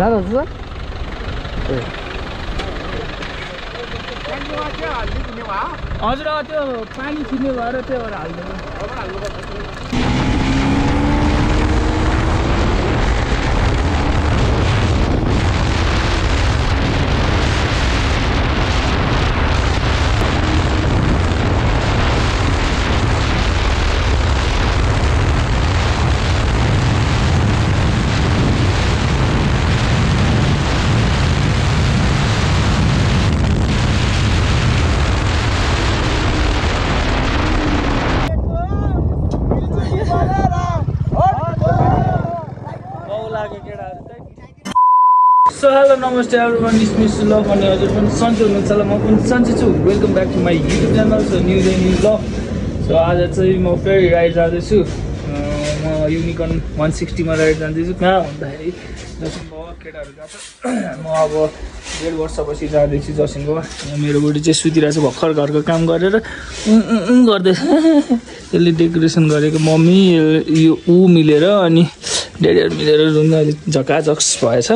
जानुहुन्छ हजुर त्यो पानी छिर्ने भएर त्यो भएर हाल्दैन So hello namaste everyone, it's Mr. Love and हजुर पनि सन्चै हुनुहुन्छ होला म पनि सन्चै छु welcome back to my YouTube channel so new day new vlog so आज चाहिँ म फेरि राइड जाँदैछु म युनिकर्न 160 मा राइड जाँदैछु कहाँ भन्दाखेरि जसिन बाबा केटाहरू गएको म अब 1.5 वर्षपछि जाँदैछु जसिन बाबा मेरो बुढी चाहिँ सुतिरहेको छ भर्खर घरको काम गरेर गर्दैछ त्यसले डेकोरेसन गरेको मम्मी यो ऊ मिलेर अनि ड्याडीहरू मिलेर रुम अलिक झकाझक्स भएछ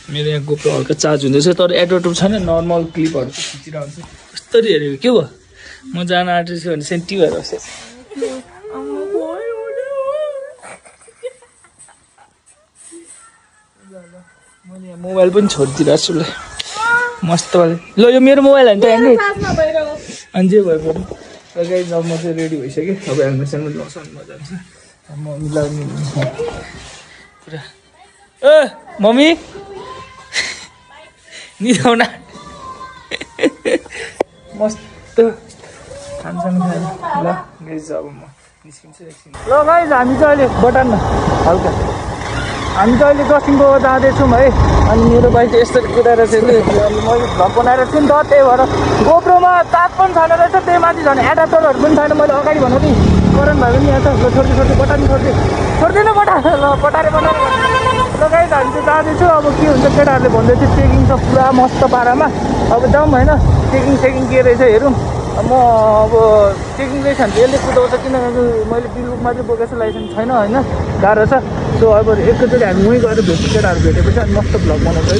मेरो यहाँ गोप्रो हल्का चार्ज हुँदैछ तर एडभर्टर छैन नर्मल क्लिपहरू खिचिरहन्छ कस्तरी हेरेको के भयो म जान आँटेछु भने सेन्टी भएर बसेछ मैले यहाँ मोबाइल पनि छोडिदिरहेको छु ल मस्त वाले ल यो मेरो मोबाइल होइन त एन्ड्रोइड अनि जे भयो पनि गाइस अब म चाहिँ रेडी भइसकेँ अब हेलमेटसँग लसन म जान्छ म मिलाउने पुरा ए मम्मी निदाउन मस्त खानसान खाएर ल गाइस अब म निस्किन्छु एकछिन ल गाइस हामी चाहिँ अहिले बटनमा हल्का हामी चाहिँ अहिले जसिनको जाँदैछौँ है अनि मेरो बाइक चाहिँ यस्तो कुदाएर चाहिँ अनि मैले भ्लग बनाएर छु नि त त्यही भएर गोप्रोमा ताप पनि छैन रहेछ त्यही माथि झन् एडाप्टरहरू पनि छैन मैले अगाडि भनेको थिएँ करण भयो नि यहाँ त छोड्दै बटानी छोड्दैन बटा ल बटारे ल गाइस हामी चाहिँ जाँदैछु अब के हुन्छ केटाहरूले भन्दै थियो चेकिङ छ पुरा मस्त पारामा अब जाउँ होइन चेकिङ के रहेछ हेरौँ म अब चेकिङ रहेछ भने यसले कुदाउँछ किनभने मैले बिलबुकमा चाहिँ बोकेको छु लाइसेन्स छैन होइन गाह्रो छ सो अब एकैचोटि हामी उहीँ गएर भेट्छु केटाहरू भेटेपछि अनि मस्त भ्लग बनाउँछ है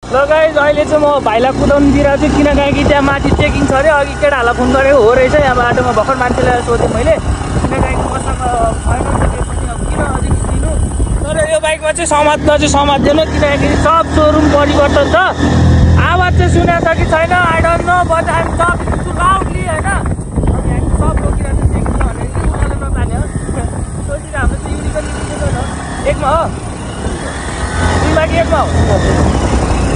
ल गाइस अहिले चाहिँ म भाइलाई कुदाउनु दिइरहेको छु किनकि त्यहाँ माथि चेकिङ छ अरे अघि केटाहरूलाई फोन गरेको हो रहेछ यहाँ बाटोमा भर्खर मान्छेलाई सोधेँ मैले किनकि मसँग छैन त्यसपछि अब किन अलिक दिनु तर यो बाइकमा चाहिँ समात्दैन किनकि सब सोरुम परिवर्तन छ आवाज चाहिँ सुनेको छ कि छैन I don't know but I am talking too loudly होइन अब हामी सब रोकिरहेको छ चेकिङ छ भने उनीहरूले नजाने हो सोचिरहेको हाम्रो चाहिँ युनिकर्न एकमा हो दुईमा कि एकमा हो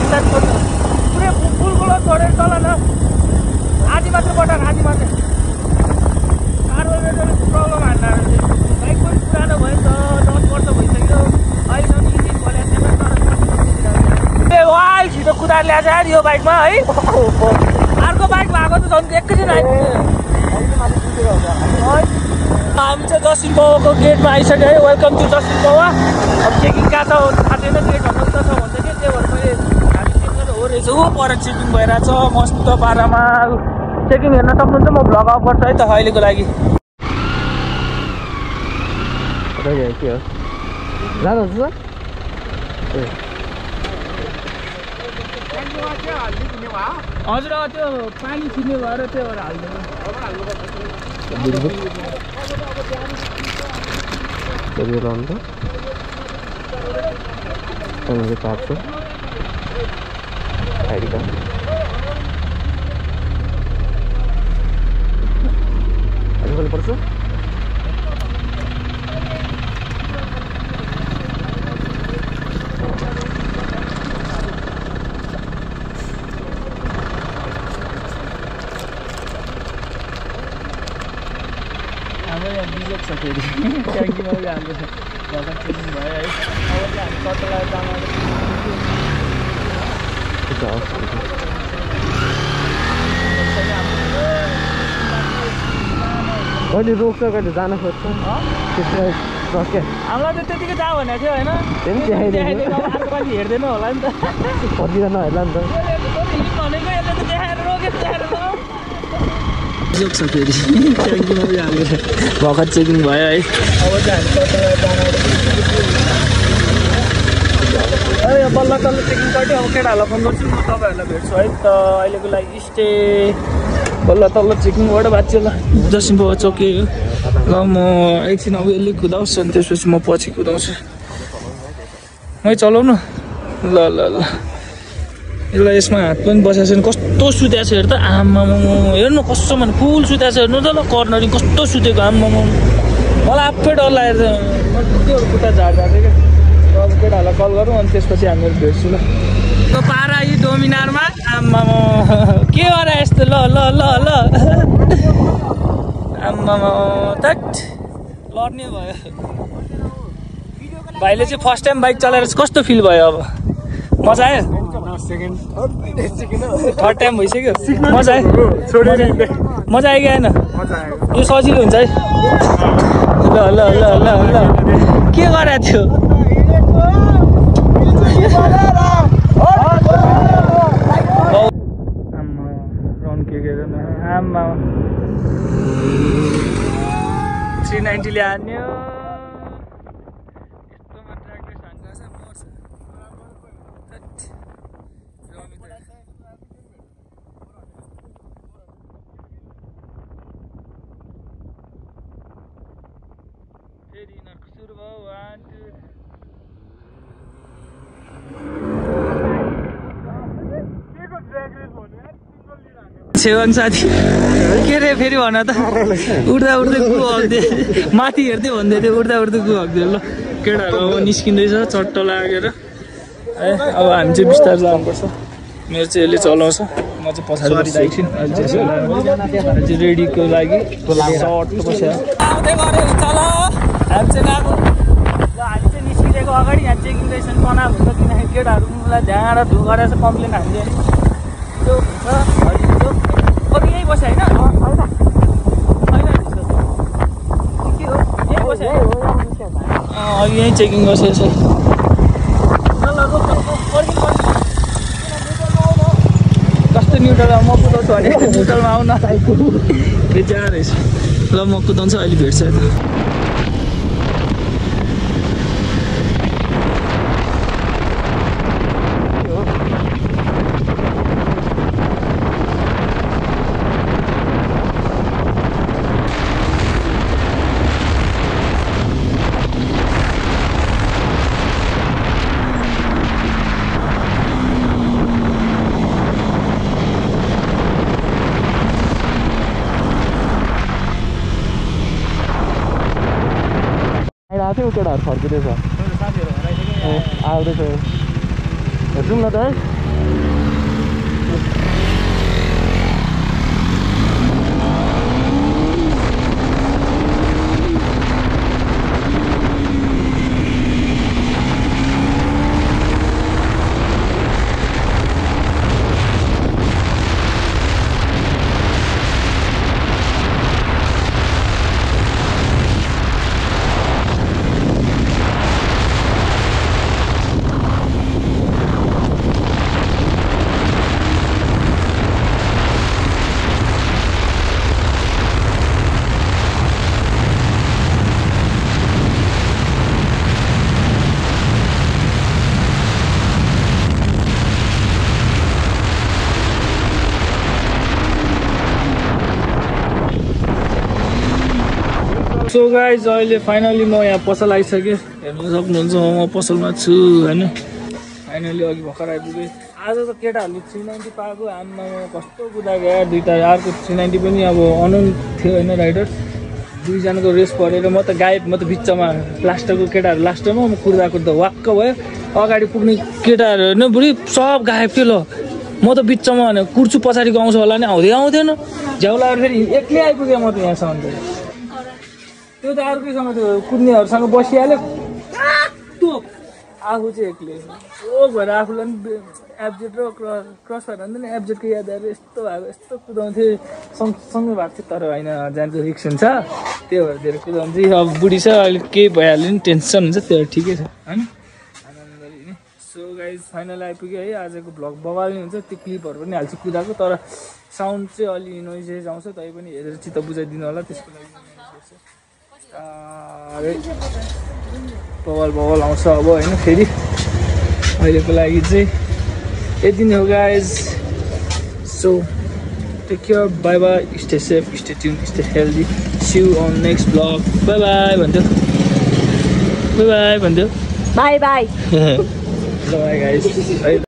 पुरै फुलको छोडेर चल न आधी मात्र बटन आधी मात्रै कार्बोरेटरले प्रब्लम हाल्दा बाइक पनि पुरानो भयो नि त 10 वर्ष भइसक्यो अहिलेसम्म इन्जिन खोलेको छैन तर वाल छिटो कुदाएर ल्याएको छ यो बाइकमा है अर्को बाइक भएको त झन् एकैछिन आइपुग्यो हामी चाहिँ जसिन बाबाको गेटमा आइसक्यो है वेलकम टु जसिन बाबा अब चेकिङ कहाँ छ थाहा छैन गेटहरू उता छ भन्दै थियो त्यही भएर मैले रहेछ ऊ पर चेकिङ भइरहेछ मस्त पारामा चेकिङ हेर्न सक्नुहुन्छ म भ्लग अफ गर्छु है त अहिलेको लागि के हो जानुहुन्छ हजुर त्यो पानी छिर्ने भएर त्यो भएर हाल्दैन आइडी कार्ड खोल्नुपर्छ हाम्रो यहाँ बिजोक छ फेरि ट्याङ्कीमा उयो हाम्रो भर्खर चेकिङ भयो है अब चाहिँ हामी कतलाई कहिले रोक्छ कहिले जान खोज्छ हामीलाई त त्यतिकै जा भनेको थियो होइन अर्कोपालि हेर्दैन होला नि त फर्किँदैन होला नि त भनेको यसले त देखाएर रोकेर जोक्छ फेरि ट्याङ्कीमा पनि हालेर भर्खर चेकिङ भयो है। अब चाहिँ हामी बल्ल तल्ल चेकिङ गर्थ्यो। अब केटाहरूलाई फोन गर्छु, म तपाईँहरूलाई भेट्छु है त। अहिलेको लागि स्टे बल्ल तल्ल चेकिङबाट बाँच्यो ल। जसिम बाबा चौकी हो ल। म एकछिन अब यसले कुदाउँछु अनि त्यसपछि म पछि कुदाउँछु। मै चलाउनु ल ल ल। यसलाई यसमा हात पनि बसेको छैन, कस्तो सुतेको छ हेर त। आमामा हेर्नु कस्तो भने फुल सुतेको छ हेर्नु त ल। कर्नरिङ कस्तो सुतेको आमामा, मलाई आफै डर लागेर त्यो खुट्टा झार्दा थियो क्या। अब केटाहरूलाई कल गरौँ अनि त्यसपछि हामीहरू भेट्छु ल। त्यो पारा यी डोमिनारमा आमामा के गरे यस्तो ल ल ल ल आमामा तट लड्ने भयो। भाइले चाहिँ फर्स्ट टाइम बाइक चलाएर कस्तो फिल भयो? अब मजा आयो? थर्ड टाइम भइसक्यो। मजा आयो? मजा आयो कि आएन? यो सजिलो हुन्छ है। ल ल ल ल ल के गरेको थियो? आम्मा रन के हेर न आम्मा 390 ल्यान्यो। सेवन साथी के अरे फेरि भन त। उड्दा उड्दै गु हग्दै माथि हेर्दै भन्दै थियो, उड्दा उड्दै गु हग्दै ल। केटाहरू अब निस्किँदैछ चट्ट लागेर है। अब हामी चाहिँ बिस्तारै जानुपर्छ। मेरो चाहिँ यसले चलाउँछ, म चाहिँ पछाडि एकछिन अहिले चाहिँ रेडीको लागि सर्ट बस्यो। आउँदै गऱ्यो चल हामी चाहिँ गएको ल। हामी चाहिँ निस्किदिएको अगाडि यहाँ चेकिङ स्टेसन बनाएको हुन्छ, किनकि केटाहरूलाई ध्यान धु गरेर चाहिँ कम्प्लेन हामीले त्यो हुन्छ। अघि यहीँ बस्यो होइन? अघि यहीँ चेकिङ बसेको छ। कस्तो न्युट्रलमा म कुदाउँछु भने न्युट्रलमा आउन बेजार रहेछ ल। म कुदाउँछु अहिले भेट्छ त। थियो केटाहरू फर्किँदैछ आउँदैछ। जाउँ न त है। सो गाइज अहिले फाइनली म यहाँ पसल आइसकेँ। हेर्नु सक्नुहुन्छ म पसलमा छु होइन। फाइनली अघि भर्खर आइपुगेँ। आज त केटाहरूले 390 पाएको। आमा कस्तो कुदाएको यार। दुईवटा अर्को 390 पनि अब अनौन थियो होइन राइडर। दुईजनाको रेस परेर म त गायब। म त बिचमा लास्टको केटाहरू लास्टमा म कुर्दा कुर्दा वाक्क भयो। अगाडि पुग्ने केटाहरू होइन बुढी सब गायब थियो ल। म त बिचमा भने कुर्छु पछाडिको आउँछ होला नि आउँदैन। झ्याउलाएर फेरि एक्लै आइपुगेँ म त यहाँसम्म। त्यो त अर्कैसँग त्यो कुद्नेहरूसँग बसिहाल्यो। आफू चाहिँ एक्लै ओ भएर आफूलाई पनि एब्जेट र क्रस भएर नि एब्जेटको याद आएर यस्तो भएको यस्तो कुदाउँथेँ सँगसँगै भएको थियो। तर होइन जान्छ रिक्स हुन्छ त्यो भएर धेरै कुदाउँछ। अब बुढी छ अहिले केही भइहाल्यो नि टेन्सन हुन्छ त्यो ठिकै छ होइन। सो गाइज फाइनल आइपुग्यो है। आजको भ्लग बवाल्ने हुन्छ, त्यो क्लिपहरू पनि हाल्छु कुदाएको, तर साउन्ड चाहिँ अलि नोइजेस आउँछ। तै पनि हेरेर चित्त बुझाइदिनु होला, त्यसको लागि बवाल आउँछ अब होइन। फेरि अहिलेको लागि चाहिँ यति नै हो guys. So take care, bye bye, stay safe, stay tune, stay healthy, see you on next vlog. Bye bye भन्थ्यो, बाई बाई भन्थ्यो, बाई बाई। Bye guys.